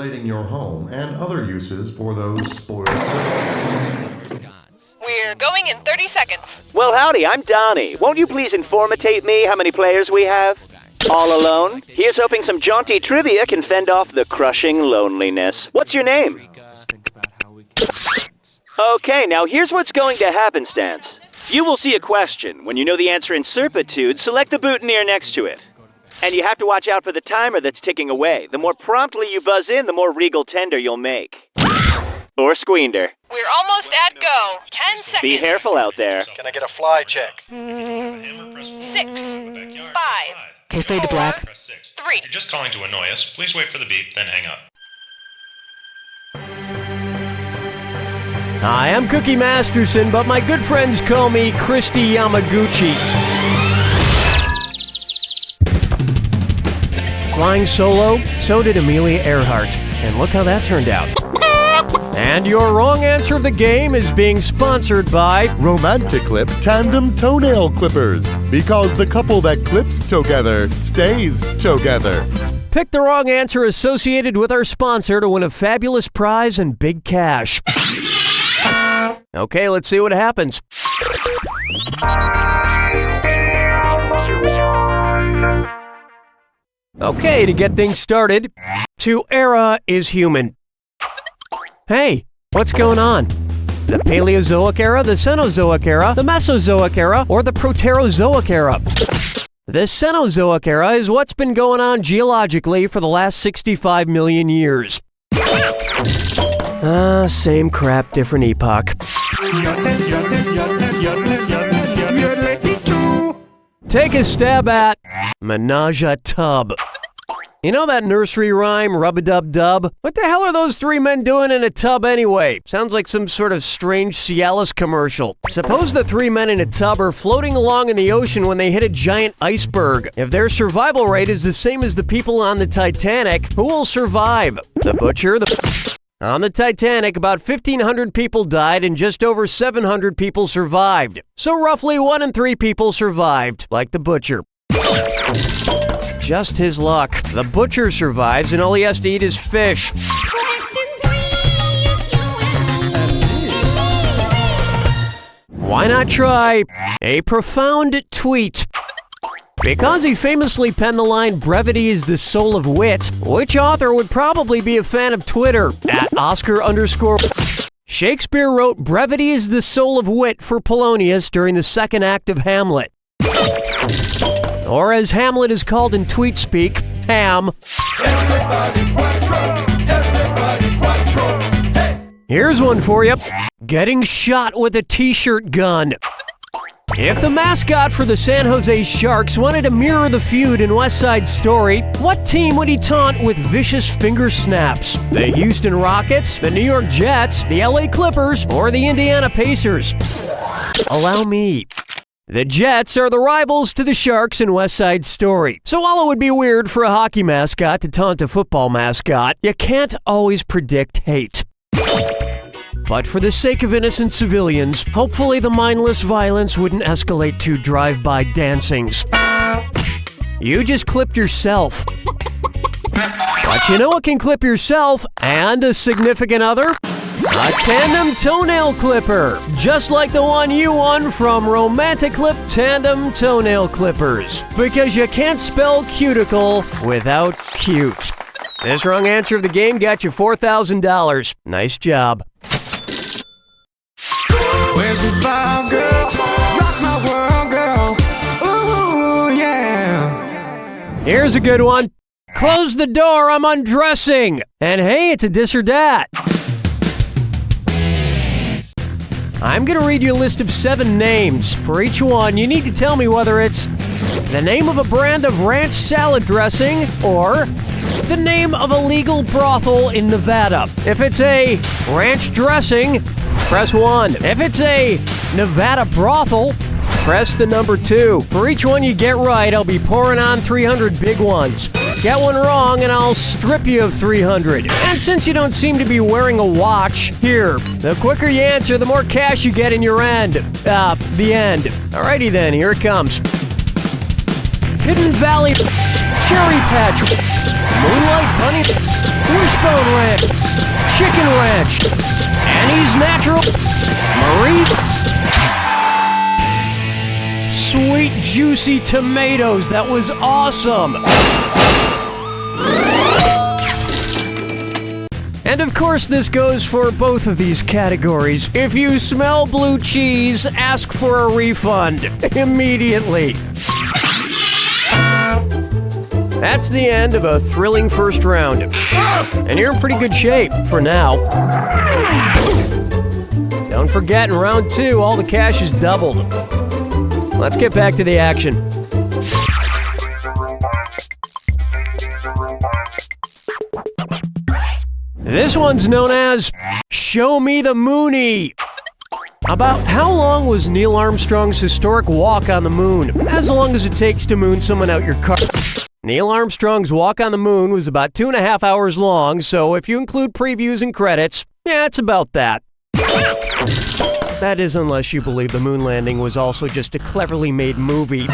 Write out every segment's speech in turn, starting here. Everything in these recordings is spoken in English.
Your home and other uses for those spoiled. We're going in 30 seconds. Well, howdy, I'm Donnie. Won't you please informate me how many players we have? All alone? Here's hoping some jaunty trivia can fend off the crushing loneliness. What's your name? Okay, now here's what's going to happen, Stance. You will see a question. When you know the answer in certitude, select the boutonniere next to it. And you have to watch out for the timer that's ticking away. The more promptly you buzz in, the more regal tender you'll make. Or squeender. We're almost at go. 10 seconds. Be careful out there. Can I get a fly check? 6, 5, Okay, fade to black. 3. If you're just calling to annoy us, please wait for the beep, then hang up. Hi, I'm Cookie Masterson, but my good friends call me Christy Yamaguchi. Flying solo, so did Amelia Earhart. And look how that turned out. And your wrong answer of the game is being sponsored by Romaticlip Tandem Toenail Clippers. Because the couple that clips together stays together. Pick the wrong answer associated with our sponsor to win a fabulous prize and big cash. Okay, let's see what happens. Okay, to get things started, to era is human. Hey, what's going on? The Paleozoic era, the Cenozoic era, the Mesozoic era, or the Proterozoic era? The Cenozoic era is what's been going on geologically for the last 65 million years. Same crap, different epoch. Take a stab at Menage a Tub. You know that nursery rhyme, rub-a-dub-dub? What the hell are those three men doing in a tub anyway? Sounds like some sort of strange Cialis commercial. Suppose the three men in a tub are floating along in the ocean when they hit a giant iceberg. If their survival rate is the same as the people on the Titanic, who will survive? The butcher, On the Titanic, about 1,500 people died and just over 700 people survived. So roughly 1 in 3 people survived, like the butcher. Just his luck. The butcher survives and all he has to eat is fish. Why not try a profound tweet? Because he famously penned the line, "Brevity is the soul of wit," which author would probably be a fan of Twitter, @Oscar_. Shakespeare wrote "Brevity is the soul of wit" for Polonius during the second act of Hamlet. Or as Hamlet is called in tweet speak, Ham. Here's one for you. Getting shot with a t-shirt gun. If the mascot for the San Jose Sharks wanted to mirror the feud in West Side Story, what team would he taunt with vicious finger snaps? The Houston Rockets, the New York Jets, the LA Clippers, or the Indiana Pacers? Allow me. The Jets are the rivals to the Sharks in West Side Story. So while it would be weird for a hockey mascot to taunt a football mascot, you can't always predict hate. But for the sake of innocent civilians, hopefully the mindless violence wouldn't escalate to drive-by dancings. You just clipped yourself. But you know what can clip yourself and a significant other? A Tandem Toenail Clipper, just like the one you won from Romaticlip Tandem Toenail Clippers. Because you can't spell cuticle without cute. This wrong answer of the game got you $4,000. Nice job. Where's the vibe, girl? Rock my world, girl. Ooh, yeah. Here's a good one. Close the door, I'm undressing. And hey, it's a this or dat. I'm gonna read you a list of 7 names. For each one, you need to tell me whether it's the name of a brand of ranch salad dressing or the name of a legal brothel in Nevada. If it's a ranch dressing, press 1. If it's a Nevada brothel, press the number 2. For each one you get right, I'll be pouring on 300 big ones. Get one wrong and I'll strip you of 300. And since you don't seem to be wearing a watch, here, the quicker you answer, the more cash you get in your end. The end. Alrighty then, here it comes. Hidden Valley, Cherry Patch, Moonlight Bunny, Wishbone Ranch, Chicken Ranch, Annie's Natural, Marie, sweet juicy tomatoes. That was awesome. And of course, this goes for both of these categories. If you smell blue cheese, ask for a refund immediately. That's the end of a thrilling first round. And you're in pretty good shape for now. Don't forget, in round 2, all the cash is doubled. Let's get back to the action. This one's known as Show Me the Moonie. About how long was Neil Armstrong's historic walk on the moon? As long as it takes to moon someone out your car. Neil Armstrong's walk on the moon was about 2.5 hours long, so if you include previews and credits, yeah, it's about that. That is, unless you believe the moon landing was also just a cleverly made movie.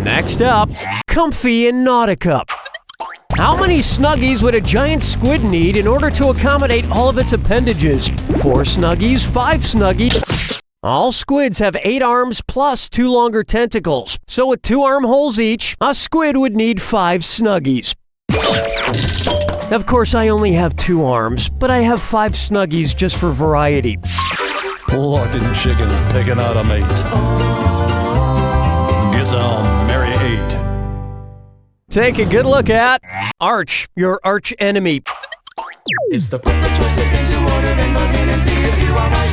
Next up, Comfy and Nautica. How many Snuggies would a giant squid need in order to accommodate all of its appendages? 4 Snuggies, 5 Snuggies. All squids have 8 arms plus 2 longer tentacles. So with 2 armholes each, a squid would need 5 Snuggies. Of course, I only have 2 arms, but I have 5 Snuggies just for variety. Locking chickens picking out a mate. Guess I'll marry 8. Take a good look at Arch, your arch enemy. It's the put the choices into order, then buzz in and see if you are right.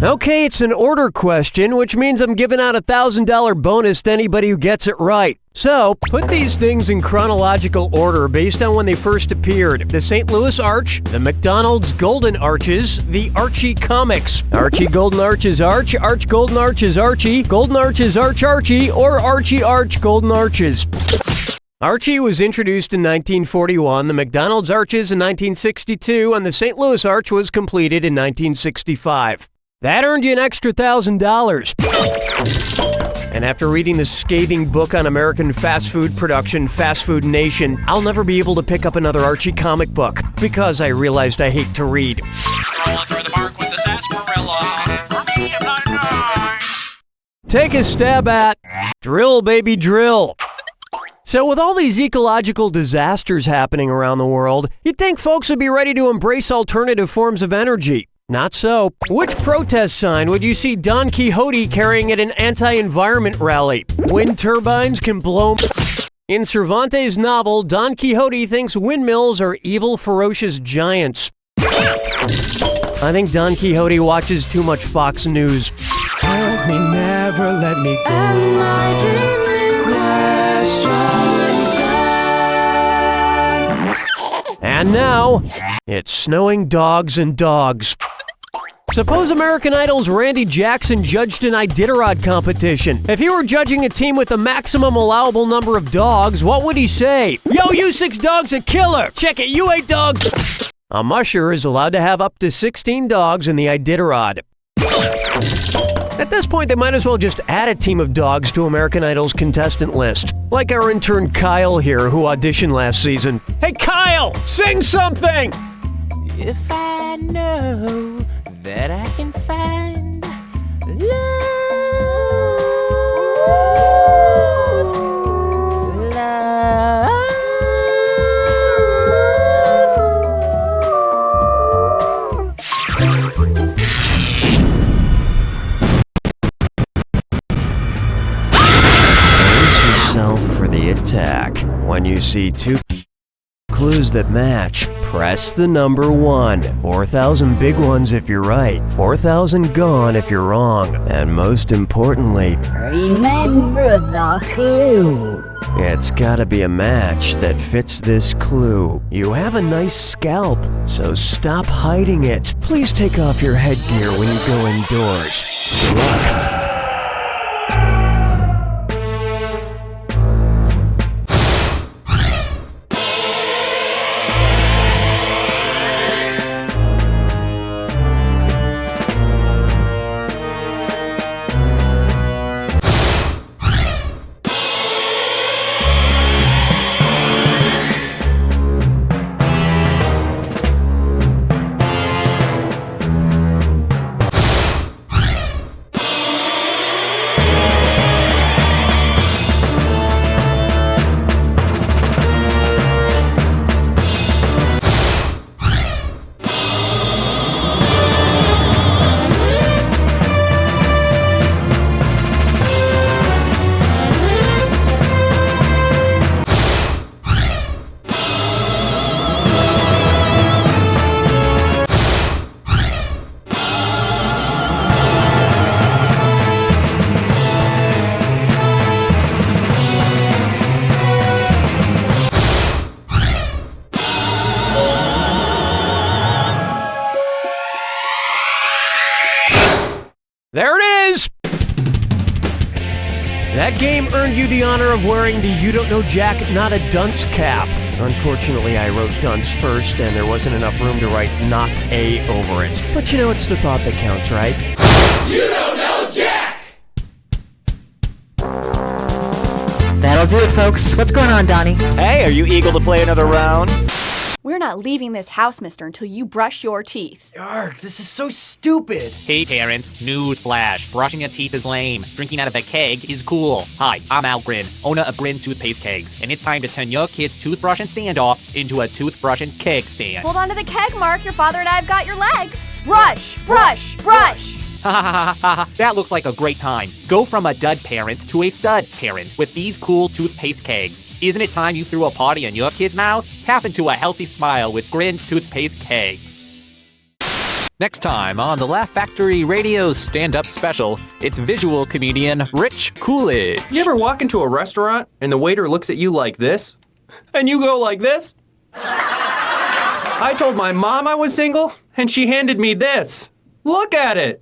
Okay, it's an order question, which means I'm giving out a $1,000 bonus to anybody who gets it right. So, put these things in chronological order based on when they first appeared. The St. Louis Arch, the McDonald's Golden Arches, the Archie comics. Archie Golden Arches Arch, Arch Golden Arches Archie, Golden Arches Arch Archie, or Archie Arch Golden Arches. Archie was introduced in 1941, the McDonald's Arches in 1962, and the St. Louis Arch was completed in 1965. That earned you an extra $1,000. And after reading the scathing book on American fast food production, Fast Food Nation, I'll never be able to pick up another Archie comic book because I realized I hate to read. Strolling through the park with the sarsaparilla. For me, I'm not nice. Take a stab at Drill Baby Drill. So with all these ecological disasters happening around the world, you'd think folks would be ready to embrace alternative forms of energy. Not so. Which protest sign would you see Don Quixote carrying at an anti-environment rally? Wind turbines can blow... In Cervantes' novel, Don Quixote thinks windmills are evil, ferocious giants. I think Don Quixote watches too much Fox News. Hold me, never let me go. Am I dreaming? Question time. And now, it's snowing dogs and dogs. Suppose American Idol's Randy Jackson judged an Iditarod competition. If he were judging a team with the maximum allowable number of dogs, what would he say? Yo, you 6 dogs a killer! Check it, you 8 dogs! A musher is allowed to have up to 16 dogs in the Iditarod. At this point, they might as well just add a team of dogs to American Idol's contestant list. Like our intern Kyle here, who auditioned last season. Hey Kyle, sing something! If I know that I can find love. Brace yourself for the attack. When you see 2 clues that match, press the number 1. 4,000 big ones if you're right, 4,000 gone if you're wrong. And most importantly, remember the clue. It's gotta be a match that fits this clue. You have a nice scalp, so stop hiding it. Please take off your headgear when you go indoors. Good luck. That game earned you the honor of wearing the You Don't Know Jack Not a Dunce cap. Unfortunately, I wrote dunce first, and there wasn't enough room to write not a over it. But you know, it's the thought that counts, right? You don't know Jack! That'll do it, folks. What's going on, Donnie? Hey, are you eager to play another round? We're not leaving this house, mister, until you brush your teeth. Arg, this is so stupid. Hey parents, news flash. Brushing your teeth is lame. Drinking out of a keg is cool. Hi, I'm Al Grin, owner of Grin Toothpaste Kegs, and it's time to turn your kid's toothbrush and standoff into a toothbrush and keg stand. Hold on to the keg, Mark. Your father and I have got your legs. Brush, brush, brush. Ha ha ha ha ha, that looks like a great time. Go from a dud parent to a stud parent with these cool toothpaste kegs. Isn't it time you threw a party in your kid's mouth? Tap into a healthy smile with Grin Toothpaste Kegs. Next time on the Laugh Factory Radio Stand-Up Special, it's visual comedian Rich Coolidge. You ever walk into a restaurant and the waiter looks at you like this? And you go like this? I told my mom I was single, and she handed me this. Look at it!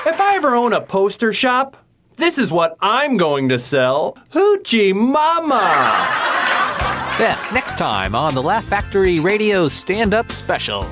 If I ever own a poster shop, this is what I'm going to sell. Hoochie Mama! That's next time on the Laugh Factory Radio Stand-Up Special.